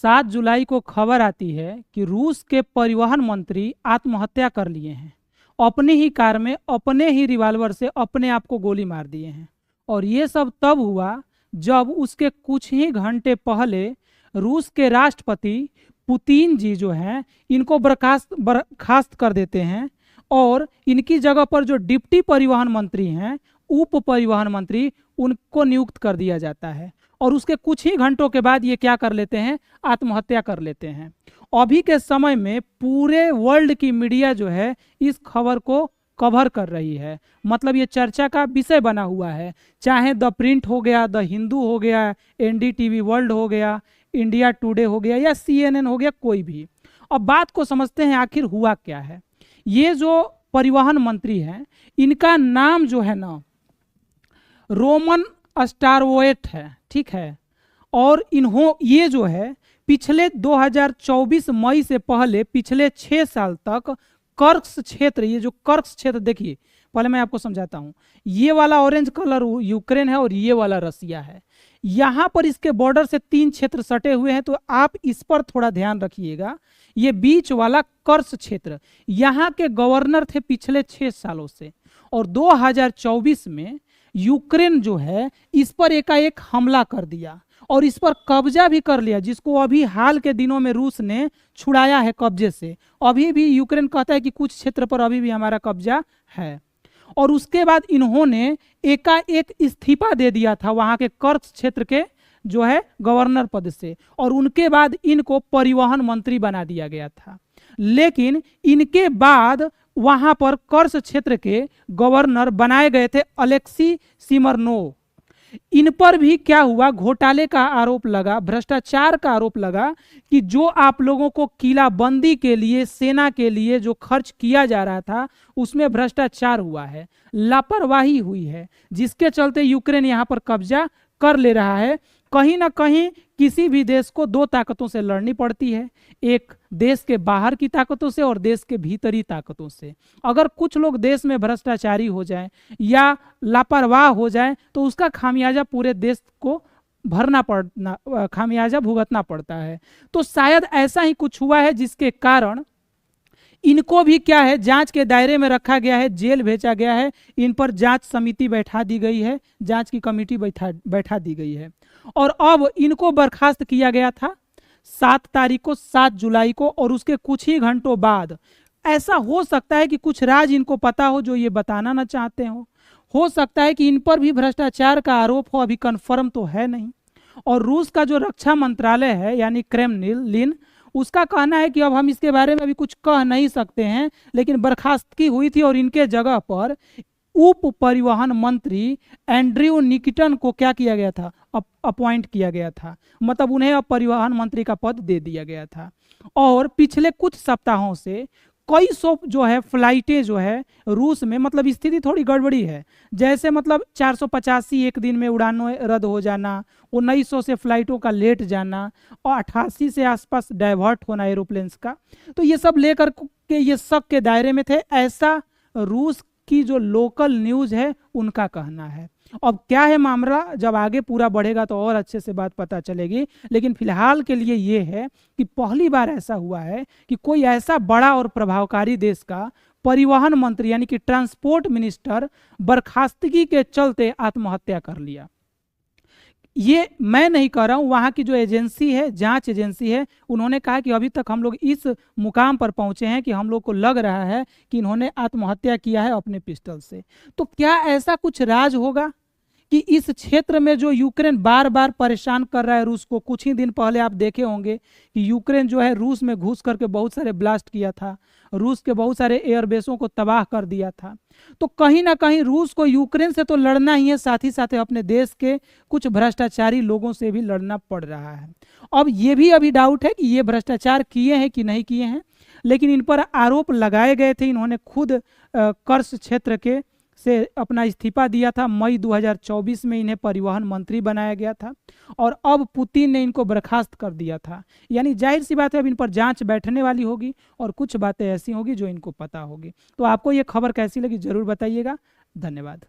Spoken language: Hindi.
7 जुलाई को खबर आती है कि रूस के परिवहन मंत्री आत्महत्या कर लिए हैं। अपनी ही कार में अपने ही रिवॉल्वर से अपने आप को गोली मार दिए हैं। और ये सब तब हुआ जब उसके कुछ ही घंटे पहले रूस के राष्ट्रपति पुतिन जी जो हैं इनको बर्खास्त कर देते हैं और इनकी जगह पर जो डिप्टी परिवहन मंत्री हैं, उप परिवहन मंत्री, उनको नियुक्त कर दिया जाता है। और उसके कुछ ही घंटों के बाद ये क्या कर लेते हैं, आत्महत्या कर लेते हैं। अभी के समय में पूरे वर्ल्ड की मीडिया जो है इस खबर को कवर कर रही है, मतलब ये चर्चा का विषय बना हुआ है। चाहे द प्रिंट हो गया, द हिंदू हो गया, एनडीटीवी वर्ल्ड हो गया, इंडिया टुडे हो गया या CNN हो गया, कोई भी। अब बात को समझते हैं आखिर हुआ क्या है। ये जो परिवहन मंत्री हैं इनका नाम जो है ना रोमन स्टारवोएट है, ठीक है। और ये जो है पिछले 2024 मई से पहले पिछले 6 साल तक कर्स्क क्षेत्र, ये जो कर्स्क क्षेत्र देखिए, पहले मैं आपको समझाता हूँ। ये वाला ऑरेंज कलर यूक्रेन है और ये वाला रसिया है। यहाँ पर इसके बॉर्डर से 3 क्षेत्र सटे हुए हैं, तो आप इस पर थोड़ा ध्यान रखिएगा। ये बीच वाला कर्स्क क्षेत्र, यहाँ के गवर्नर थे पिछले 6 सालों से, और 2024 में यूक्रेन जो है इस पर एकाएक हमला कर दिया और इस पर कब्जा भी कर लिया, जिसको अभी हाल के दिनों में रूस ने छुड़ाया है कब्जे से। अभी भी यूक्रेन कहता है कि कुछ क्षेत्र पर अभी भी हमारा कब्जा है। और उसके बाद इन्होंने एकाएक इस्तीफा दे दिया था वहां के कर्स्क क्षेत्र के जो है गवर्नर पद से, और उनके बाद इनको परिवहन मंत्री बना दिया गया था। लेकिन इनके बाद वहां पर कर्स्क क्षेत्र के गवर्नर बनाए गए थे अलेक्सी सिमरनोव। इन पर भी क्या हुआ, घोटाले का आरोप लगा, भ्रष्टाचार का आरोप लगा कि जो आप लोगों को किलाबंदी के लिए, सेना के लिए जो खर्च किया जा रहा था उसमें भ्रष्टाचार हुआ है, लापरवाही हुई है, जिसके चलते यूक्रेन यहां पर कब्जा कर ले रहा है। कहीं ना कहीं किसी भी देश को 2 ताकतों से लड़नी पड़ती है, एक देश के बाहर की ताकतों से और देश के भीतरी ताकतों से। अगर कुछ लोग देश में भ्रष्टाचारी हो जाएं या लापरवाह हो जाएं तो उसका खामियाजा पूरे देश को खामियाजा भुगतना पड़ता है। तो शायद ऐसा ही कुछ हुआ है जिसके कारण इनको भी क्या है, जांच के दायरे में रखा गया है, जेल भेजा गया है। इन पर जांच समिति बैठा दी गई है, जांच की कमेटी बैठा दी गई है। और अब इनको बर्खास्त किया गया था 7 तारीख को, 7 जुलाई को, और उसके कुछ ही घंटों बाद ऐसा हो सकता है कि कुछ राज इनको पता हो जो ये बताना ना चाहते हो सकता है कि इन पर भी भ्रष्टाचार का आरोप हो, अभी कंफर्म तो है नहीं। और रूस का जो रक्षा मंत्रालय है यानी क्रेमलिन, उसका कहना है कि अब हम इसके बारे में अभी कुछ कह नहीं सकते हैं, लेकिन बर्खास्तगी हुई थी और इनके जगह पर उप परिवहन मंत्री एंड्रयू निकिटन को क्या किया गया था, अपॉइंट किया गया था, मतलब उन्हें अब परिवहन मंत्री का पद दे दिया गया था। और पिछले कुछ सप्ताहों से कई सौ जो है फ्लाइटें जो है रूस में, मतलब स्थिति थोड़ी गड़बड़ी है। जैसे मतलब 485 एक दिन में उड़ानों रद्द हो जाना, 1900 से फ्लाइटों का लेट जाना और 88 से आसपास डाइवर्ट होना एरोप्लेन्स का। तो ये सब लेकर के ये शक के दायरे में थे, ऐसा रूस की जो लोकल न्यूज़ है उनका कहना है। अब क्या है मामला, जब आगे पूरा बढ़ेगा तो और अच्छे से बात पता चलेगी। लेकिन फिलहाल के लिए ये है कि पहली बार ऐसा हुआ है कि कोई ऐसा बड़ा और प्रभावकारी देश का परिवहन मंत्री यानी कि ट्रांसपोर्ट मिनिस्टर बर्खास्तगी के चलते आत्महत्या कर लिया। ये मैं नहीं कह रहा हूँ, वहाँ की जो एजेंसी है, जांच एजेंसी है, उन्होंने कहा कि अभी तक हम लोग इस मुकाम पर पहुँचे हैं कि हम लोग को लग रहा है कि इन्होंने आत्महत्या किया है अपने पिस्टल से। तो क्या ऐसा कुछ राज होगा कि इस क्षेत्र में जो यूक्रेन बार बार परेशान कर रहा है रूस को? कुछ ही दिन पहले आप देखे होंगे कि यूक्रेन जो है रूस में घुस करके बहुत सारे ब्लास्ट किया था, रूस के बहुत सारे एयरबेसों को तबाह कर दिया था। तो कहीं ना कहीं रूस को यूक्रेन से तो लड़ना ही है, साथ ही साथ अपने देश के कुछ भ्रष्टाचारी लोगों से भी लड़ना पड़ रहा है। अब ये भी अभी डाउट है कि ये भ्रष्टाचार किए हैं कि नहीं किए हैं, लेकिन इन पर आरोप लगाए गए थे। इन्होंने खुद कर्स्क क्षेत्र के से अपना इस्तीफा दिया था। मई 2024 में इन्हें परिवहन मंत्री बनाया गया था और अब पुतिन ने इनको बर्खास्त कर दिया था। यानी जाहिर सी बात है अब इन पर जांच बैठने वाली होगी और कुछ बातें ऐसी होगी जो इनको पता होगी। तो आपको ये खबर कैसी लगी जरूर बताइएगा। धन्यवाद।